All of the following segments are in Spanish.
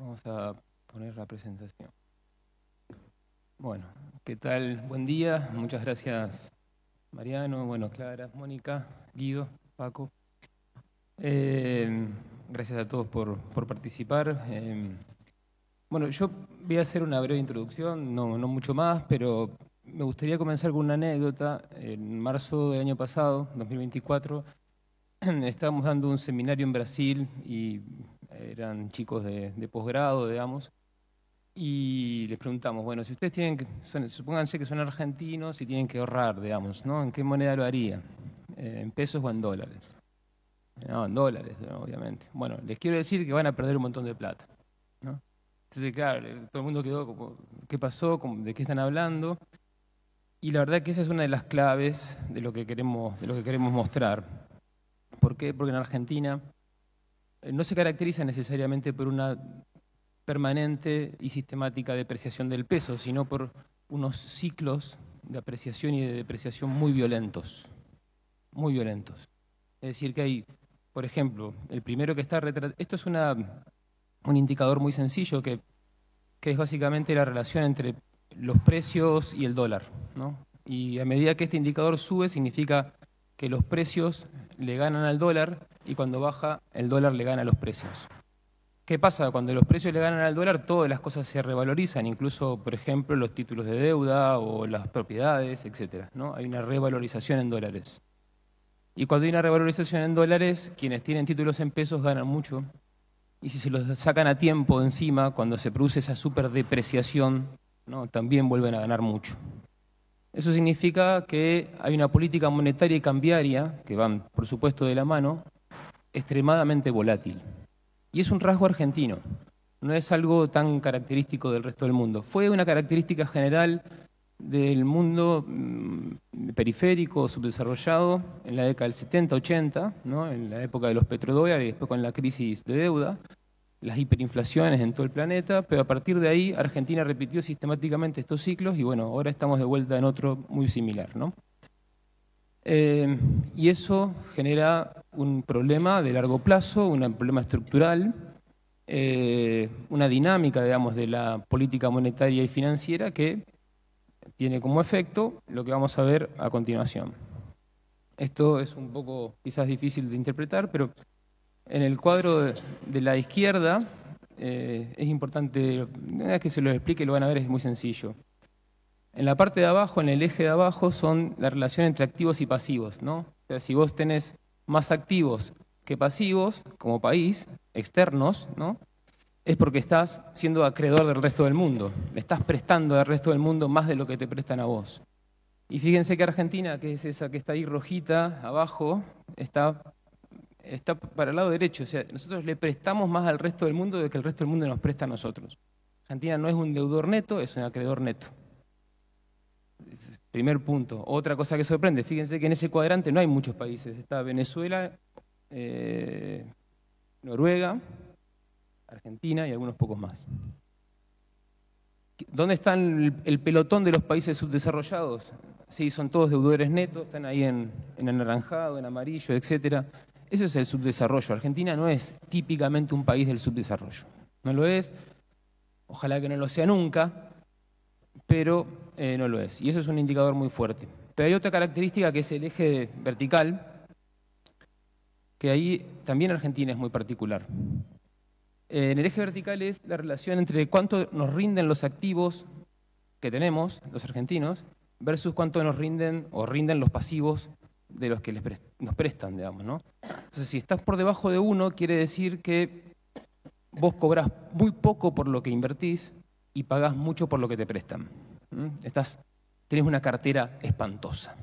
Vamos a poner la presentación. Bueno, ¿qué tal? Buen día. Muchas gracias, Mariano, Clara, Mónica, Guido, Paco. Gracias a todos por participar. Yo voy a hacer una breve introducción, no mucho más, pero me gustaría comenzar con una anécdota. En marzo del año pasado, 2024, estábamos dando un seminario en Brasil y eran chicos de posgrado, digamos, y les preguntamos, bueno, si ustedes supónganse que son argentinos y tienen que ahorrar, digamos, ¿no? ¿En qué moneda lo harían? ¿En pesos o en dólares? No, en dólares, ¿no? Obviamente. Bueno, les quiero decir que van a perder un montón de plata, ¿no? Entonces, claro, todo el mundo quedó como, ¿qué pasó? ¿De qué están hablando? Y la verdad que esa es una de las claves de lo que queremos mostrar. ¿Por qué? Porque en Argentina no se caracteriza necesariamente por una permanente y sistemática depreciación del peso, sino por unos ciclos de apreciación y de depreciación muy violentos. Muy violentos. Es decir, que hay, por ejemplo, el primero que está retratado. Esto es un indicador muy sencillo que es básicamente la relación entre los precios y el dólar, ¿no? Y a medida que este indicador sube, significa que los precios le ganan al dólar y cuando baja, el dólar le gana a los precios. ¿Qué pasa? Cuando los precios le ganan al dólar, todas las cosas se revalorizan, incluso, por ejemplo, los títulos de deuda o las propiedades, etc., ¿no? Hay una revalorización en dólares. Y cuando hay una revalorización en dólares, quienes tienen títulos en pesos ganan mucho. Y si se los sacan a tiempo encima, cuando se produce esa superdepreciación, ¿no? También vuelven a ganar mucho. Eso significa que hay una política monetaria y cambiaria, que van, por supuesto, de la mano, extremadamente volátil. Y es un rasgo argentino, no es algo tan característico del resto del mundo. Fue una característica general del mundo periférico, subdesarrollado, en la década del 70-80, ¿no? En la época de los petrodólares y después con la crisis de deuda, las hiperinflaciones en todo el planeta, pero a partir de ahí Argentina repitió sistemáticamente estos ciclos y bueno, ahora estamos de vuelta en otro muy similar, ¿no? Y eso genera un problema de largo plazo, un problema estructural, una dinámica, digamos, de la política monetaria y financiera que tiene como efecto lo que vamos a ver a continuación. Esto es un poco quizás difícil de interpretar, pero en el cuadro de la izquierda es importante, una vez que se lo explique lo van a ver, es muy sencillo. En la parte de abajo, en el eje de abajo, son la relación entre activos y pasivos, ¿no? O sea, si vos tenés más activos que pasivos, como país, externos, ¿no? Es porque estás siendo acreedor del resto del mundo. Le estás prestando al resto del mundo más de lo que te prestan a vos. Y fíjense que Argentina, que es esa que está ahí rojita, abajo, está para el lado derecho. O sea, nosotros le prestamos más al resto del mundo de que el resto del mundo nos presta a nosotros. Argentina no es un deudor neto, es un acreedor neto. Primer punto. Otra cosa que sorprende, fíjense que en ese cuadrante no hay muchos países. Está Venezuela, Noruega, Argentina y algunos pocos más. ¿Dónde están el pelotón de los países subdesarrollados? Sí, son todos deudores netos, están ahí en anaranjado, en amarillo, etc. Eso es el subdesarrollo. Argentina no es típicamente un país del subdesarrollo. No lo es, ojalá que no lo sea nunca, pero no lo es. Y eso es un indicador muy fuerte. Pero hay otra característica que es el eje vertical, que ahí también Argentina es muy particular. En el eje vertical es la relación entre cuánto nos rinden los activos que tenemos, los argentinos, versus cuánto nos rinden o rinden los pasivos de los que nos prestan, digamos, ¿no? Entonces, si estás por debajo de 1, quiere decir que vos cobrás muy poco por lo que invertís y pagás mucho por lo que te prestan. Tenés una cartera espantosa,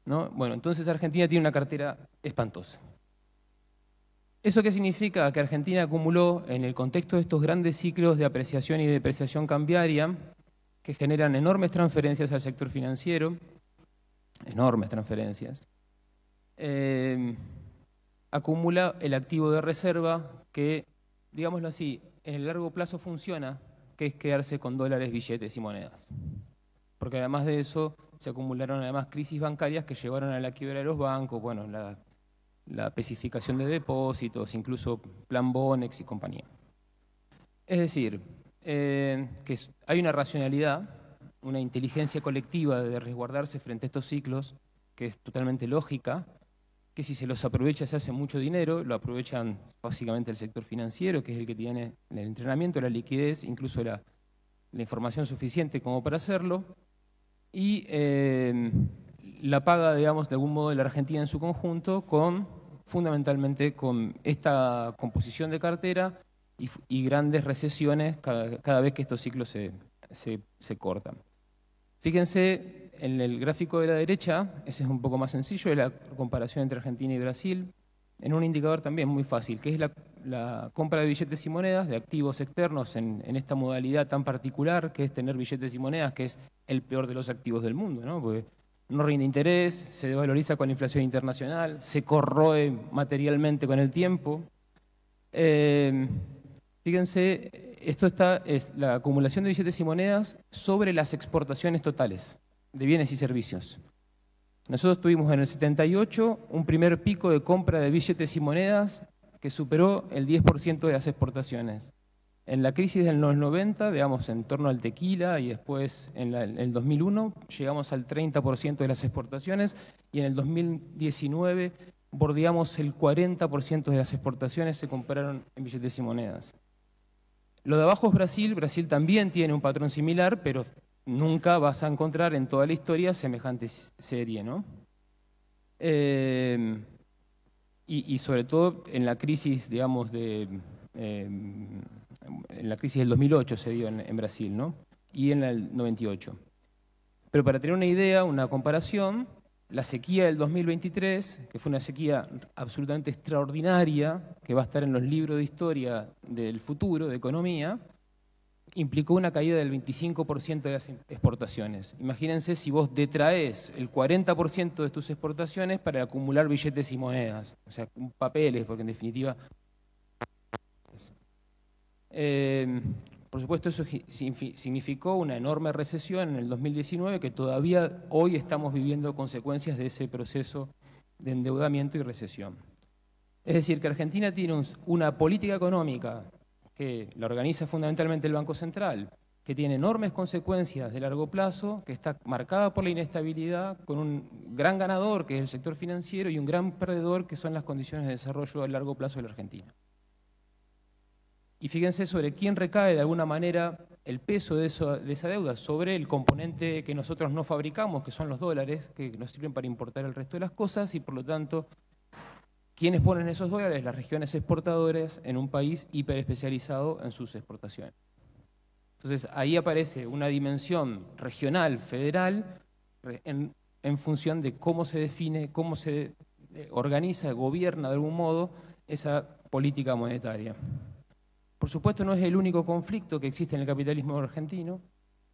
¿no? Bueno, entonces Argentina tiene una cartera espantosa. ¿Eso qué significa? Que Argentina acumuló, en el contexto de estos grandes ciclos de apreciación y depreciación cambiaria, que generan enormes transferencias al sector financiero, enormes transferencias, acumula el activo de reserva que, digámoslo así, en el largo plazo funciona, que es quedarse con dólares, billetes y monedas. Porque además de eso, se acumularon además crisis bancarias que llevaron a la quiebra de los bancos, bueno, la especificación de depósitos, incluso Plan Bonex y compañía. Es decir, hay una racionalidad, una inteligencia colectiva de resguardarse frente a estos ciclos, que es totalmente lógica, que si se los aprovecha se hace mucho dinero, lo aprovechan básicamente el sector financiero, que es el que tiene el entrenamiento, la liquidez, incluso la información suficiente como para hacerlo, y la paga, digamos, de algún modo la Argentina en su conjunto, fundamentalmente con esta composición de cartera y grandes recesiones cada vez que estos ciclos se cortan. Fíjense en el gráfico de la derecha, ese es un poco más sencillo, es la comparación entre Argentina y Brasil, en un indicador también muy fácil, que es la compra de billetes y monedas, de activos externos en esta modalidad tan particular, que es tener billetes y monedas, que es el peor de los activos del mundo, ¿no? Porque no rinde interés, se desvaloriza con la inflación internacional, se corroe materialmente con el tiempo. Fíjense, es la acumulación de billetes y monedas sobre las exportaciones totales de bienes y servicios. Nosotros tuvimos en el 78 un primer pico de compra de billetes y monedas que superó el 10% de las exportaciones. En la crisis del 90, digamos, en torno al tequila, y después en el 2001 llegamos al 30% de las exportaciones, y en el 2019 bordeamos el 40% de las exportaciones se compraron en billetes y monedas. Lo de abajo es Brasil. Brasil también tiene un patrón similar, pero nunca vas a encontrar en toda la historia semejante serie, ¿no? Y sobre todo en la crisis, digamos, en la crisis del 2008 se dio en Brasil, ¿no? Y en el 98. Pero para tener una idea, una comparación, la sequía del 2023, que fue una sequía absolutamente extraordinaria, que va a estar en los libros de historia del futuro, de economía, implicó una caída del 25% de las exportaciones. Imagínense si vos detraes el 40% de tus exportaciones para acumular billetes y monedas, o sea, papeles, porque en definitiva... por supuesto, eso significó una enorme recesión en el 2019, que todavía hoy estamos viviendo consecuencias de ese proceso de endeudamiento y recesión. Es decir, que Argentina tiene una política económica que la organiza fundamentalmente el Banco Central, que tiene enormes consecuencias de largo plazo, que está marcada por la inestabilidad, con un gran ganador, que es el sector financiero, y un gran perdedor, que son las condiciones de desarrollo a largo plazo de la Argentina. Y fíjense sobre quién recae de alguna manera el peso de esa deuda, sobre el componente que nosotros no fabricamos, que son los dólares, que nos sirven para importar el resto de las cosas, y por lo tanto, ¿quiénes ponen esos dólares? Las regiones exportadoras en un país hiperespecializado en sus exportaciones. Entonces, ahí aparece una dimensión regional, federal, en función de cómo se define, cómo se organiza, gobierna de algún modo esa política monetaria. Por supuesto, no es el único conflicto que existe en el capitalismo argentino.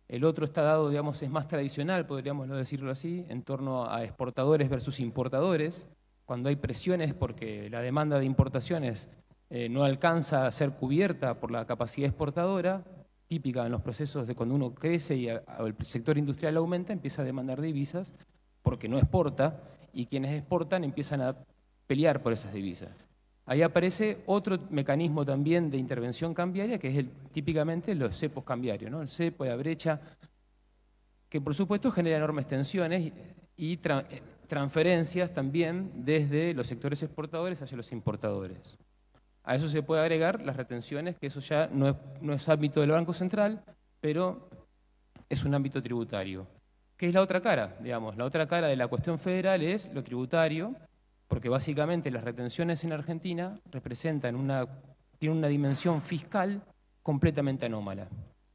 El otro está dado, digamos, es más tradicional, podríamos decirlo así, en torno a exportadores versus importadores, cuando hay presiones porque la demanda de importaciones no alcanza a ser cubierta por la capacidad exportadora, típica en los procesos de cuando uno crece y el sector industrial aumenta, empieza a demandar divisas porque no exporta, y quienes exportan empiezan a pelear por esas divisas. Ahí aparece otro mecanismo también de intervención cambiaria, que es típicamente los cepos cambiarios, ¿no? El cepo, la brecha, que por supuesto genera enormes tensiones y transferencias también desde los sectores exportadores hacia los importadores. A eso se puede agregar las retenciones, que eso ya no es ámbito del Banco Central, pero es un ámbito tributario. ¿Qué es la otra cara? Digamos, la otra cara de la cuestión federal es lo tributario, porque básicamente las retenciones en Argentina tienen una dimensión fiscal completamente anómala.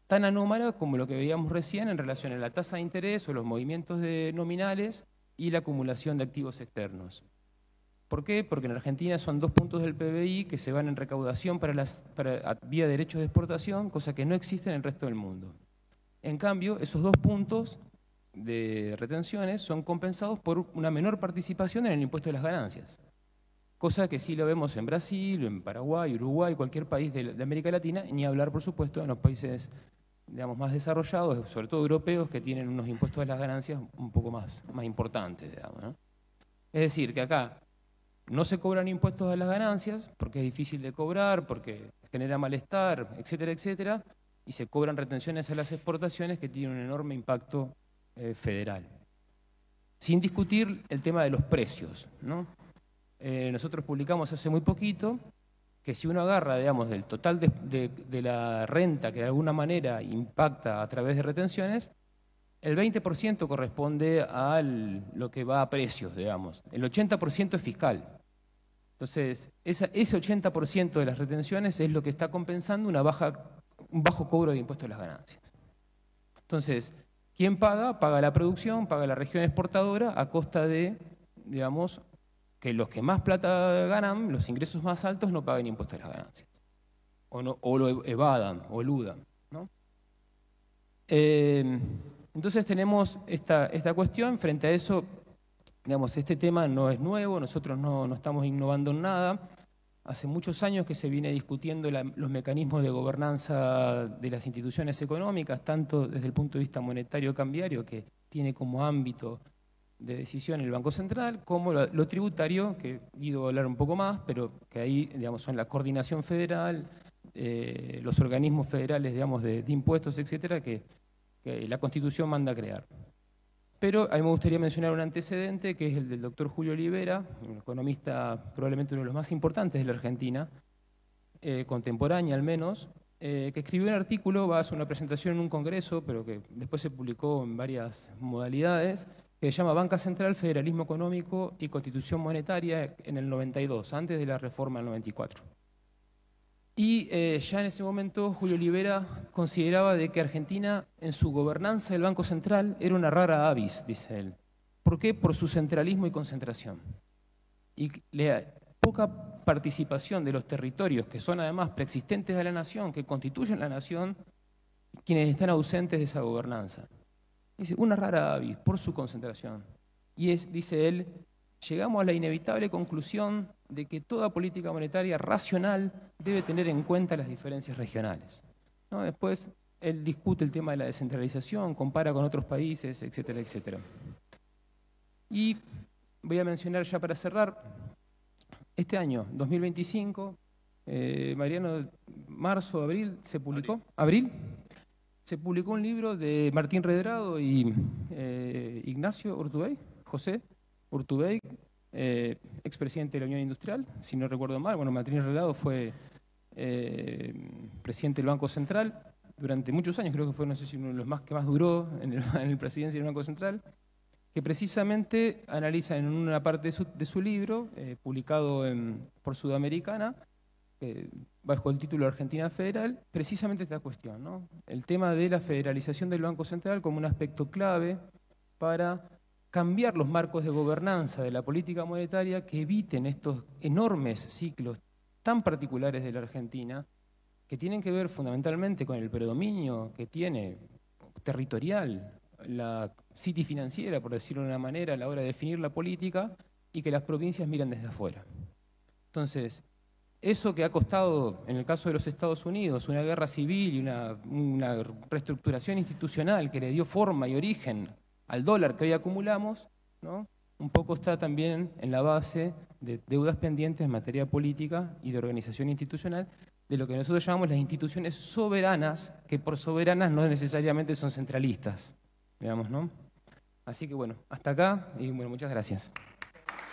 Tan anómala como lo que veíamos recién en relación a la tasa de interés o los movimientos nominales y la acumulación de activos externos. ¿Por qué? Porque en Argentina son 2 puntos del PBI que se van en recaudación vía derechos de exportación, cosa que no existe en el resto del mundo. En cambio, esos 2 puntos de retenciones son compensados por una menor participación en el impuesto de las ganancias, cosa que sí lo vemos en Brasil, en Paraguay, Uruguay, cualquier país de América Latina, ni hablar, por supuesto, en los países, digamos, más desarrollados, sobre todo europeos, que tienen unos impuestos de las ganancias un poco más importantes, digamos, ¿no? Es decir, que acá no se cobran impuestos a las ganancias, porque es difícil de cobrar, porque genera malestar, etcétera, etcétera, y se cobran retenciones a las exportaciones que tienen un enorme impacto federal. Sin discutir el tema de los precios, ¿no? Nosotros publicamos hace muy poquito que si uno agarra, digamos, del total de la renta que de alguna manera impacta a través de retenciones, el 20% corresponde a lo que va a precios, digamos. El 80% es fiscal. Entonces, ese 80% de las retenciones es lo que está compensando un bajo cobro de impuestos a las ganancias. Entonces, ¿quién paga? Paga la producción, paga la región exportadora a costa de, digamos, que los que más plata ganan, los ingresos más altos, no paguen impuestos a las ganancias. O lo evadan, o eludan, ¿no? Entonces tenemos esta cuestión. Frente a eso, digamos, este tema no es nuevo, nosotros no estamos innovando en nada. Hace muchos años que se viene discutiendo los mecanismos de gobernanza de las instituciones económicas, tanto desde el punto de vista monetario cambiario, que tiene como ámbito de decisión el Banco Central, como lo tributario, que Guido va a hablar un poco más, pero que ahí, digamos, son la coordinación federal, los organismos federales, digamos, de impuestos, etcétera, que la Constitución manda a crear. Pero a mí me gustaría mencionar un antecedente, que es el del doctor Julio Olivera, un economista probablemente uno de los más importantes de la Argentina, contemporánea al menos, que escribió un artículo, va a hacer una presentación en un congreso, pero que después se publicó en varias modalidades, que se llama Banca Central, Federalismo Económico y Constitución Monetaria en el 92, antes de la reforma del 94. Y ya en ese momento Julio Olivera consideraba de que Argentina, en su gobernanza del Banco Central, era una rara avis, dice él. ¿Por qué? Por su centralismo y concentración. Y la poca participación de los territorios, que son además preexistentes de la nación, que constituyen la nación, quienes están ausentes de esa gobernanza. Dice, una rara avis, por su concentración. Y dice él, llegamos a la inevitable conclusión de que toda política monetaria racional debe tener en cuenta las diferencias regionales, ¿no? Después él discute el tema de la descentralización, compara con otros países, etcétera, etcétera. Y voy a mencionar ya para cerrar, este año, 2025, Mariano, marzo, abril, se publicó, ¿abril? Se publicó un libro de Martín Redrado y Ignacio Urtubey, José Urtubey, expresidente de la Unión Industrial, si no recuerdo mal. Bueno, Martín Redrado fue presidente del Banco Central durante muchos años, creo que fue, no sé si uno de los más que más duró en el presidencia del Banco Central, que precisamente analiza en una parte de su libro, publicado por Sudamericana, bajo el título Argentina Federal, precisamente esta cuestión, ¿no? El tema de la federalización del Banco Central como un aspecto clave para cambiar los marcos de gobernanza de la política monetaria que eviten estos enormes ciclos tan particulares de la Argentina, que tienen que ver fundamentalmente con el predominio que tiene territorial la city financiera, por decirlo de una manera, a la hora de definir la política, y que las provincias miran desde afuera. Entonces, eso que ha costado, en el caso de los Estados Unidos, una guerra civil y una reestructuración institucional que le dio forma y origen al dólar que hoy acumulamos, ¿no? Un poco está también en la base de deudas pendientes en materia política y de organización institucional, de lo que nosotros llamamos las instituciones soberanas, que por soberanas no necesariamente son centralistas, digamos, ¿no? Así que bueno, hasta acá y bueno, muchas gracias.